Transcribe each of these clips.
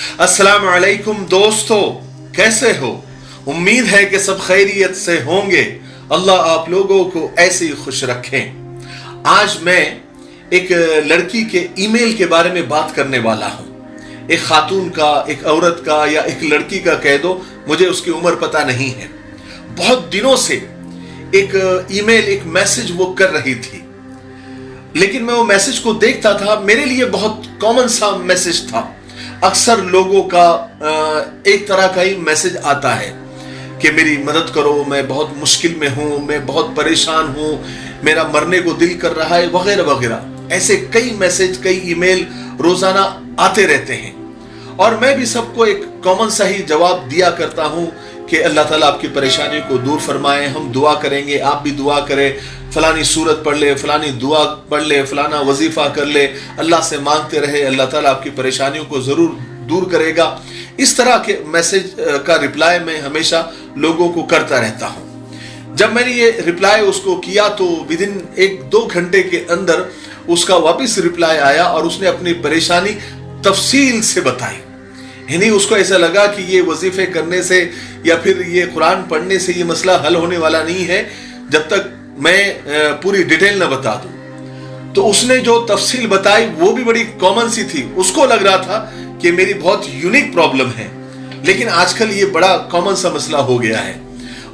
अस्सलाम वालेकुम दोस्तों, कैसे हो? उम्मीद है कि सब खैरियत से होंगे। अल्लाह आप लोगों को ऐसे ही खुश रखें। आज मैं एक लड़की के ईमेल के बारे में बात करने वाला हूं। एक खातून का, एक औरत का या एक लड़की का कह दो, मुझे उसकी उम्र पता नहीं है। बहुत दिनों से एक ईमेल, एक मैसेज वो कर रही थी, लेकिन मैं वो मैसेज को देखता था। मेरे लिए बहुत कॉमन सा मैसेज था। अक्सर लोगों का एक तरह का ही मैसेज आता है कि मेरी मदद करो, मैं बहुत मुश्किल में हूं, मैं बहुत परेशान हूं, मेरा मरने को दिल कर रहा है, वगैरह वगैरह। ऐसे कई मैसेज, कई ईमेल रोजाना आते रहते हैं और मैं भी सबको एक कॉमन सा ही जवाब दिया करता हूं कि अल्लाह ताला आपकी परेशानी को दूर फरमाए। हम दुआ करेंगे, आप भी दुआ करें, फलानी सूरत पढ़ ले, फलानी दुआ पढ़ ले, फलाना वजीफा कर ले, अल्लाह से मांगते रहे, अल्लाह ताला आपकी परेशानियों को जरूर दूर करेगा। इस तरह के मैसेज का रिप्लाई मैं हमेशा लोगों को करता रहता हूं। जब मैंने ये रिप्लाई उसको किया तो विदिन 1-2 घंटे के अंदर उसका वापस रिप्लाई आया और उसने अपनी परेशानी तफसील से बताई। यानी उसको ऐसा लगा कि ये वजीफे करने से या फिर ये कुरान पढ़ने से ये मसला हल होने वाला नहीं है जब तक मैं पूरी डिटेल न बता दूं। तो उसने जो तफसील बताई वो भी बड़ी कॉमन सी थी। उसको लग रहा था कि मेरी बहुत यूनिक प्रॉब्लम है, लेकिन आजकल ये बड़ा कॉमन सा मसला हो गया है।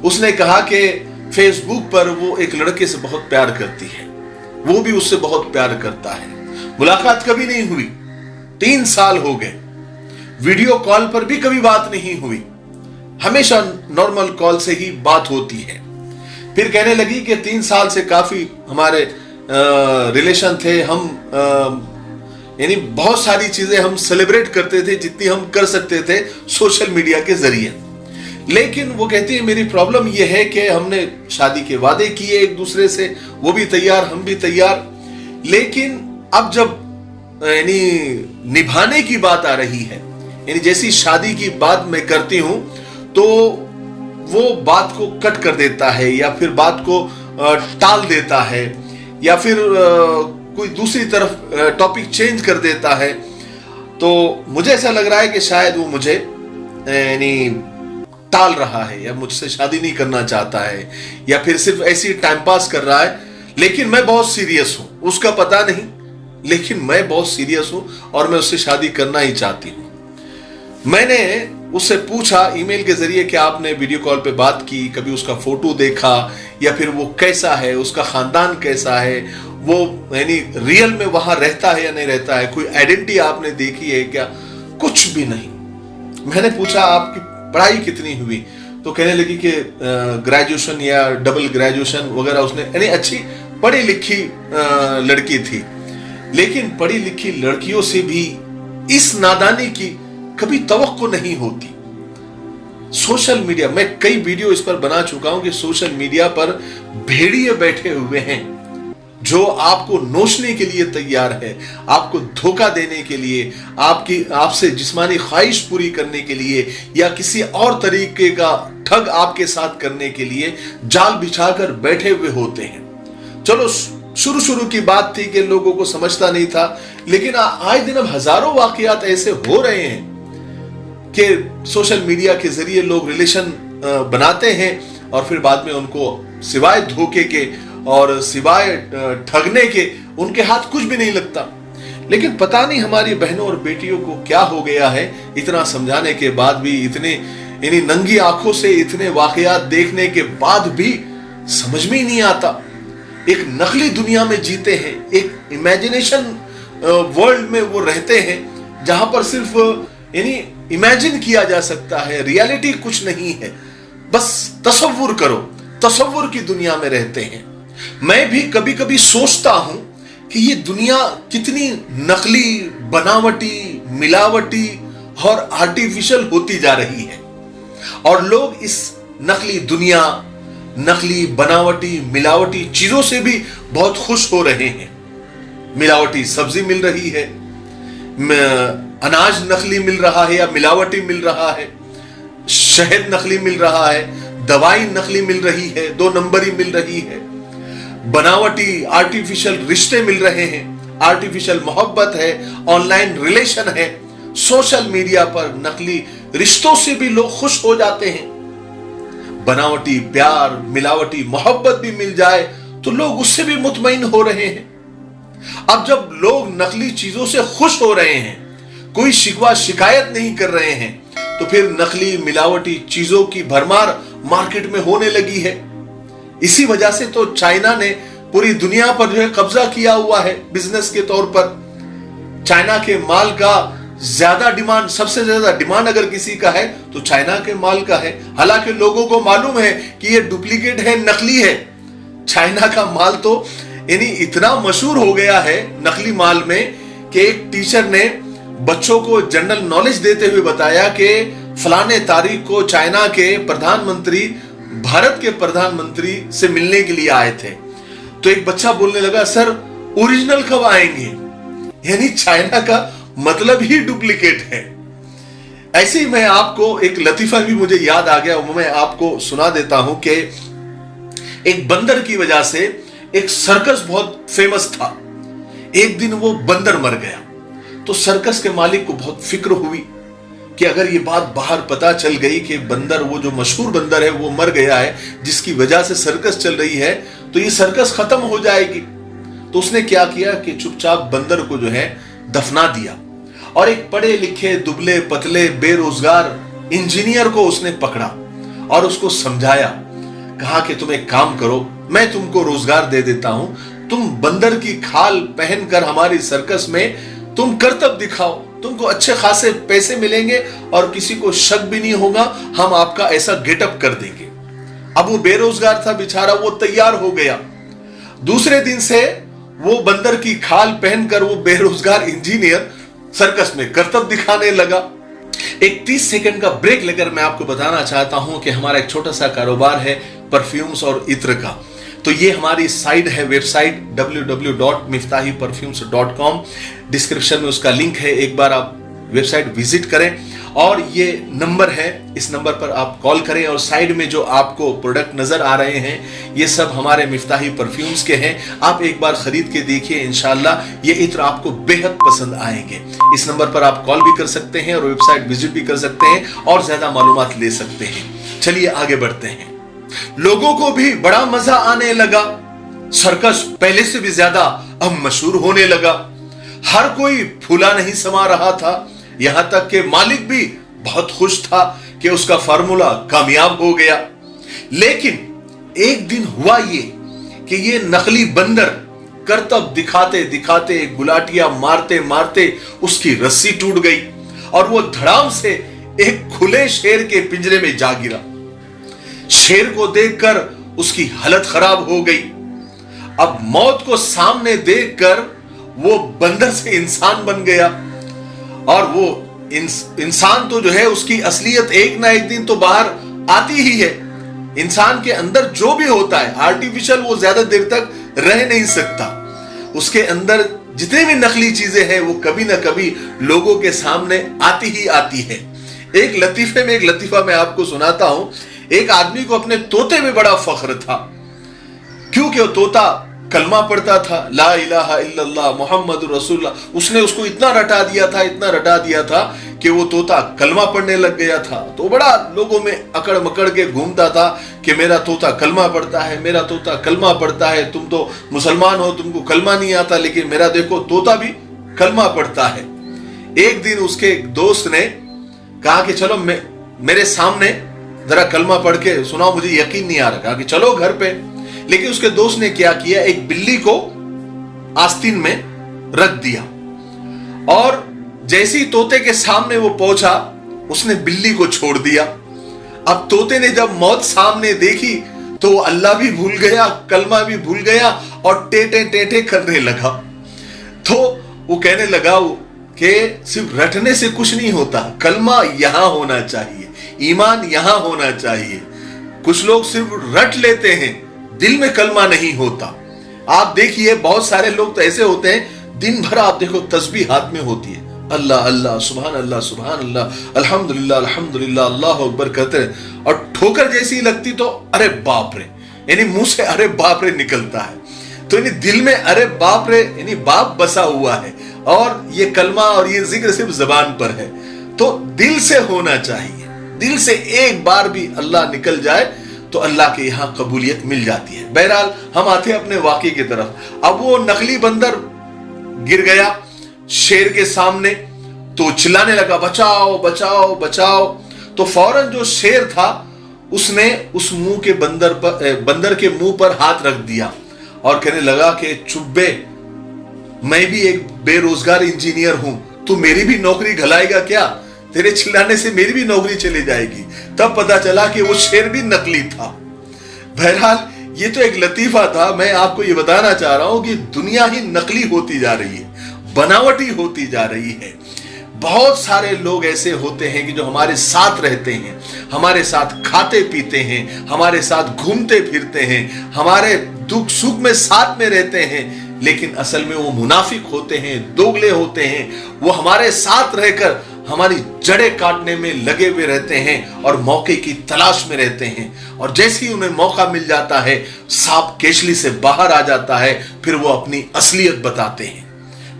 उसने कहा कि फेसबुक पर वो एक लड़के से बहुत प्यार करती है, वो भी उससे बहुत प्यार करता है। मुलाकात कभी नहीं हुई, 3 साल हो गए। वीडियो कॉल पर भी कभी बात नहीं हुई, हमेशा नॉर्मल कॉल से ही बात होती है। फिर कहने लगी कि 3 साल से काफी हमारे रिलेशन थे। हम यानी बहुत सारी चीजें हम सेलिब्रेट करते थे जितनी हम कर सकते थे सोशल मीडिया के जरिए। लेकिन वो कहती है मेरी प्रॉब्लम ये है कि हमने शादी के वादे किए एक दूसरे से, वो भी तैयार, हम भी तैयार, लेकिन अब जब यानी निभाने की बात आ रही है, यानी जैसी शादी की बात मैं करती हूं तो वो बात को कट कर देता है या फिर बात को टाल देता है या फिर कोई दूसरी तरफ टॉपिक चेंज कर देता है। तो मुझे ऐसा लग रहा है कि शायद वो मुझे यानी टाल रहा है या मुझसे शादी नहीं करना चाहता है या फिर सिर्फ ऐसी टाइम पास कर रहा है। लेकिन मैं बहुत सीरियस हूं, उसका पता नहीं, लेकिन मैं बहुत सीरियस हूं और मैं उससे शादी करना ही चाहती हूं। मैंने उससे पूछा ईमेल के जरिए कि आपने वीडियो कॉल पे बात की, कभी उसका फोटो देखा या फिर वो कैसा है, उसका खानदान कैसा है, वो यानी रियल में वहां रहता है या नहीं रहता है, कोई आइडेंटिटी आपने देखी है क्या? कुछ भी नहीं। मैंने पूछा आपकी पढ़ाई कितनी हुई, तो कहने लगी कि ग्रेजुएशन या डबल ग्रेजुएशन वगैरह उसने, यानी अच्छी पढ़ी लिखी लड़की थी। लेकिन पढ़ी लिखी लड़कियों से भी इस नादानी की कभी तवक्को नहीं होती। सोशल मीडिया, मैं कई वीडियो इस पर बना चुका हूं कि सोशल मीडिया पर भेड़िए बैठे हुए हैं जो आपको नोचने के लिए तैयार है, आपको धोखा देने के लिए, आपसे जिस्मानी ख्वाहिश पूरी करने के लिए या किसी और तरीके का ठग आपके साथ करने के लिए जाल बिछाकर बैठे हुए होते हैं। चलो शुरू की बात थी कि लोगों को समझता नहीं था, लेकिन आए दिन अब हजारों वाकयात ऐसे हो रहे हैं कि सोशल मीडिया के जरिए लोग रिलेशन बनाते हैं और फिर बाद में उनको सिवाय धोखे के और सिवाय ठगने के उनके हाथ कुछ भी नहीं लगता। लेकिन पता नहीं हमारी बहनों और बेटियों को क्या हो गया है, इतना समझाने के बाद भी, इतने यानी नंगी आंखों से इतने वाकयात देखने के बाद भी समझ में ही नहीं आता। एक नकली दुनिया में जीते हैं, एक इमेजिनेशन वर्ल्ड में वो रहते हैं जहां पर सिर्फ यानी इमेजिन किया जा सकता है, रियलिटी कुछ नहीं है, बस तसव्वुर करो, तसव्वुर की दुनिया में रहते हैं। मैं भी कभी कभी सोचता हूं कि ये दुनिया कितनी नकली, बनावटी, मिलावटी और आर्टिफिशियल होती जा रही है और लोग इस नकली दुनिया, नकली, बनावटी, मिलावटी चीजों से भी बहुत खुश हो रहे हैं। मिलावटी सब्जी मिल रही है, अनाज नकली मिल रहा है या मिलावटी मिल रहा है, शहद नकली मिल रहा है, दवाई नकली मिल रही है, 2 नंबरी मिल रही है, बनावटी आर्टिफिशियल रिश्ते मिल रहे हैं, आर्टिफिशियल मोहब्बत है, ऑनलाइन रिलेशन है। सोशल मीडिया पर नकली रिश्तों से भी लोग खुश हो जाते हैं। बनावटी प्यार, मिलावटी मोहब्बत भी मिल जाए तो लोग उससे भी मुतमईन हो रहे हैं। अब जब लोग नकली चीजों से खुश हो रहे हैं, कोई शिकवा शिकायत नहीं कर रहे हैं, तो फिर नकली मिलावटी चीजों की भरमार मार्केट में होने लगी है। इसी वजह से तो चाइना ने पूरी दुनिया पर जो है कब्जा किया हुआ है बिजनेस के तौर पर। चाइना के माल का ज्यादा डिमांड, सबसे ज्यादा डिमांड अगर किसी का है तो चाइना के माल का है। हालांकि लोगों को मालूम है कि ये डुप्लीकेट है, नकली है। चाइना का माल तो यानी इतना मशहूर हो गया है नकली माल में कि एक टीचर ने बच्चों को जनरल नॉलेज देते हुए बताया कि फलाने तारीख को चाइना के प्रधानमंत्री भारत के प्रधानमंत्री से मिलने के लिए आए थे। तो एक बच्चा बोलने लगा, सर ओरिजिनल कब आएंगे? यानी चाइना का मतलब ही डुप्लीकेट है। ऐसे ही मैं आपको एक लतीफा भी मुझे याद आ गया, वो मैं आपको सुना देता हूं कि एक बंदर की वजह से एक सर्कस बहुत फेमस था। एक दिन वो बंदर मर गया तो सर्कस के मालिक को बहुत फिक्र हुई कि अगर ये बात बाहर पता चल गई कि बंदर, वो जो मशहूर बंदर है, वो मर गया है जिसकी वजह से सर्कस चल रही है, तो ये सर्कस खत्म हो जाएगी। तो उसने क्या किया कि चुपचाप बंदर को जो है दफना दिया और एक पढ़े लिखे दुबले पतले बेरोजगार इंजीनियर को उसने पकड़ा और उसको समझाया। कहा कि तुम एक काम करो, मैं तुमको रोजगार दे देता हूं, तुम बंदर की खाल पहनकर हमारी सर्कस में तुम करतब दिखाओ, तुमको अच्छे खासे पैसे मिलेंगे और किसी को शक भी नहीं होगा, हम आपका ऐसा गेटअप कर देंगे। अब वो बेरोजगार था बेचारा, वो तैयार हो गया। दूसरे दिन से वो बंदर की खाल पहनकर वो बेरोजगार इंजीनियर सर्कस में करतब दिखाने लगा। एक 30 सेकंड का ब्रेक लेकर मैं आपको बताना चाहता हूं कि हमारा एक छोटा सा कारोबार है परफ्यूम्स और इत्र का। तो ये हमारी साइट है, वेबसाइट www.miftahiperfumes.com। डिस्क्रिप्शन में उसका लिंक है, एक बार आप वेबसाइट विजिट करें। और ये नंबर है, इस नंबर पर आप कॉल करें और साइड में जो आपको प्रोडक्ट नजर आ रहे हैं ये सब हमारे मिफ्ताही परफ्यूम्स के हैं। आप एक बार खरीद के देखिए, इंशाल्लाह ये इत्र आपको बेहद पसंद आएंगे। इस नंबर पर आप कॉल भी कर सकते हैं और वेबसाइट विजिट भी कर सकते हैं और ज्यादा मालूमात ले सकते हैं। चलिए आगे बढ़ते हैं। लोगों को भी बड़ा मजा आने लगा। सर्कस पहले से भी ज्यादा अब मशहूर होने लगा। हर कोई फूला नहीं समा रहा था, यहां तक कि मालिक भी बहुत खुश था कि उसका फार्मूला कामयाब हो गया। लेकिन एक दिन हुआ ये कि ये नकली बंदर करतब दिखाते दिखाते, गुलाटियां मारते मारते उसकी रस्सी टूट गई और वो धड़ाम से एक खुले शेर के पिंजरे में जा गिरा। शेर को देखकर उसकी हालत खराब हो गई। अब मौत को सामने देखकर वो बंदर से इंसान बन गया और वो इंसान तो जो है उसकी असलियत एक ना एक दिन तो बाहर आती ही है। इंसान के अंदर जो भी होता है आर्टिफिशियल, वो ज्यादा देर तक रह नहीं सकता। उसके अंदर जितने भी नकली चीजें हैं वो कभी ना कभी लोगों के सामने आती ही आती है। एक लतीफे में एक लतीफा मैं आपको सुनाता हूं। एक आदमी को अपने तोते में बड़ा फख्र था, क्योंकि वो तोता कलमा पढ़ता था, ला इलाहा इल्लल्लाह मुहम्मदुर रसूलुल्लाह। उसने उसको इतना रटा दिया था कि वो तोता कलमा पढ़ने लग गया था। तो बड़ा लोगों में अकड़ मकड़ के घूमता था कि मेरा तोता कलमा पढ़ता है, मेरा तोता कलमा पढ़ता है, तुम तो मुसलमान हो, तुमको कलमा नहीं आता, लेकिन मेरा देखो तोता भी कलमा पढ़ता है। एक दिन उसके एक दोस्त ने कहा कि चलो मेरे सामने जरा कलमा पढ़ के सुनाओ, मुझे यकीन नहीं आ रहा। कहा कि चलो घर पे। लेकिन उसके दोस्त ने क्या किया, एक बिल्ली को आस्तीन में रख दिया और जैसे ही तोते के सामने वो पहुंचा उसने बिल्ली को छोड़ दिया। अब तोते ने जब मौत सामने देखी तो वो अल्लाह भी भूल गया, कलमा भी भूल गया और टेटे टेटे करने लगा। तो वो कहने लगा कि सिर्फ रटने से कुछ नहीं होता, कलमा यहां होना चाहिए, ईमान यहां होना चाहिए। कुछ लोग सिर्फ रट लेते हैं, दिल में कलमा नहीं होता। आप देखिए बहुत सारे लोग तो ऐसे होते हैं, दिन भर आप देखो तस्बीह हाथ में होती है, अल्लाह अल्लाह सुभान अल्लाह अल्हम्दुलिल्लाह अल्हम्दुलिल्लाह अल्लाहु अकबर कहते हैं, और ठोकर जैसी लगती तो अरे बाप रे, यानी मुंह से अरे बाप रे निकलता है। तो यानी दिल में अरे बाप रे यानी बाप बसा हुआ है और ये कलमा और ये जिक्र सिर्फ जबान पर है, तो दिल से होना चाहिए। दिल से एक बार भी अल्लाह निकल जाए तो अल्लाह के यहां कबूलियत मिल जाती है। बहरहाल हम आते हैं अपने वाक़े की तरफ। अब वो नकली बंदर गिर गया शेर के सामने, तो चिल्लाने लगा बचाओ बचाओ बचाओ। तो फौरन जो शेर था उसने उस मुंह के बंदर के मुंह पर हाथ रख दिया और कहने लगा कि चुब्बे, मैं भी एक बेरोजगार इंजीनियर हूं, तू मेरी भी नौकरी घलाएगा क्या? तेरे चिल्लाने से मेरी भी नौकरी चली जाएगी। तब पता चला कि वो शेर भी नकली था। बहरहाल ये तो एक लतीफा था। मैं आपको ये बताना चाह रहा हूं कि दुनिया ही नकली होती जा रही है, बनावटी होती जा रही है। बहुत सारे लोग ऐसे होते हैं कि जो हमारे साथ रहते हैं, हमारे साथ खाते पीते हैं, हमारे साथ घूमते फिरते हैं, हमारे दुख सुख में साथ में रहते हैं, लेकिन असल में वो मुनाफिक होते हैं, दोगले होते हैं। वो हमारे साथ रहकर हमारी जड़ें काटने में लगे हुए रहते हैं और मौके की तलाश में रहते हैं, और जैसे ही उन्हें मौका मिल जाता है सांप केचली से बाहर आ जाता है, फिर वो अपनी असलियत बताते हैं।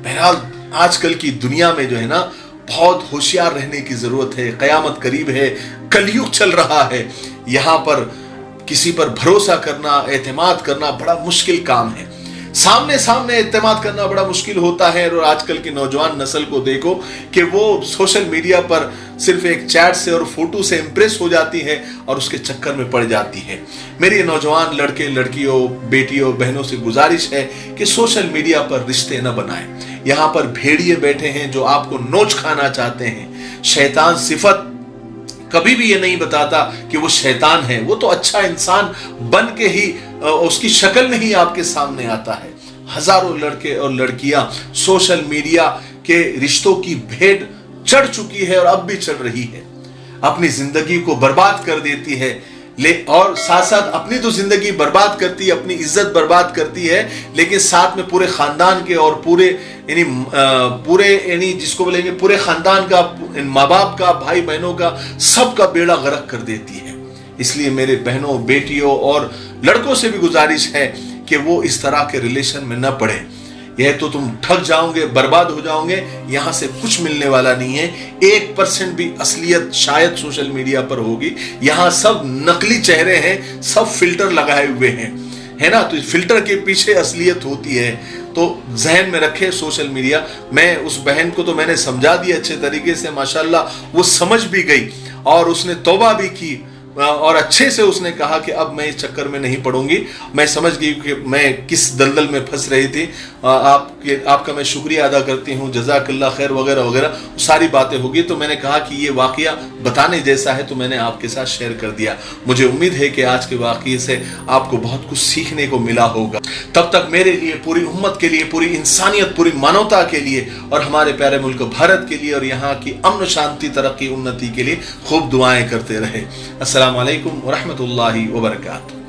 बहरहाल आजकल की दुनिया में जो है ना, बहुत होशियार रहने की जरूरत है। कयामत करीब है, कलयुग चल रहा है। यहां पर किसी पर भरोसा करना, एतमाद करना बड़ा मुश्किल काम है। सामने सामने एतमाद करना बड़ा मुश्किल होता है। और आजकल की नौजवान नस्ल को देखो कि वो सोशल मीडिया पर सिर्फ एक चैट से और फोटो से इंप्रेस हो जाती है और उसके चक्कर में पड़ जाती है। मेरी नौजवान लड़के लड़कियों, बेटियों, बहनों से गुजारिश है कि सोशल मीडिया पर रिश्ते न बनाएं। यहाँ पर भेड़िए बैठे हैं जो आपको नोच खाना चाहते हैं। शैतान सिफत कभी भी ये नहीं बताता कि वो शैतान है, वो तो अच्छा इंसान बन के ही उसकी शक्ल में ही आपके सामने आता है। हजारों लड़के और लड़कियां सोशल मीडिया के रिश्तों की भेड़ चढ़ चुकी है और अब भी चढ़ रही है। अपनी जिंदगी को बर्बाद कर देती है, और साथ साथ अपनी तो जिंदगी बर्बाद करती है, अपनी इज्जत बर्बाद करती है, लेकिन साथ में पूरे खानदान के और पूरे जिसको बोलेंगे पूरे खानदान का, माँ बाप का, भाई बहनों का, सबका बेड़ा गर्क कर देती है। इसलिए मेरे बहनों, बेटियों और लड़कों से भी गुजारिश है कि वो इस तरह के रिलेशन में न पड़े। यह तो तुम ठग जाओगे, बर्बाद हो जाओगे, यहां से कुछ मिलने वाला नहीं है। 1% भी असलियत शायद सोशल मीडिया पर होगी। यहां सब नकली चेहरे हैं, सब फिल्टर लगाए हुए हैं, है ना। तो फिल्टर के पीछे असलियत होती है। तो जहन में रखे सोशल मीडिया। मैं उस बहन को तो मैंने समझा दिया अच्छे तरीके से, माशाल्लाह वो समझ भी गई और उसने तौबा भी की और अच्छे से उसने कहा कि अब मैं इस चक्कर में नहीं पड़ूंगी। मैं समझ गई कि मैं किस दलदल में फंस रही थी। आपका मैं शुक्रिया अदा करती हूँ, जज़ाकल्लाह खैर वगैरह वगैरह सारी बातें होगी। तो मैंने कहा कि ये वाकया बताने जैसा है तो मैंने आपके साथ शेयर कर दिया। मुझे उम्मीद है कि आज के वाकये से आपको बहुत कुछ सीखने को मिला होगा। तब तक मेरे लिए, पूरी उम्मत के लिए, पूरी इंसानियत, पूरी मानवता के लिए और हमारे प्यारे मुल्क भारत के लिए और यहाँ की अमन शांति, तरक्की, उन्नति के लिए खूब दुआएं करते रहे। अस्सलामु अलैकुम व रहमतुल्लाहि व बरकातुहू।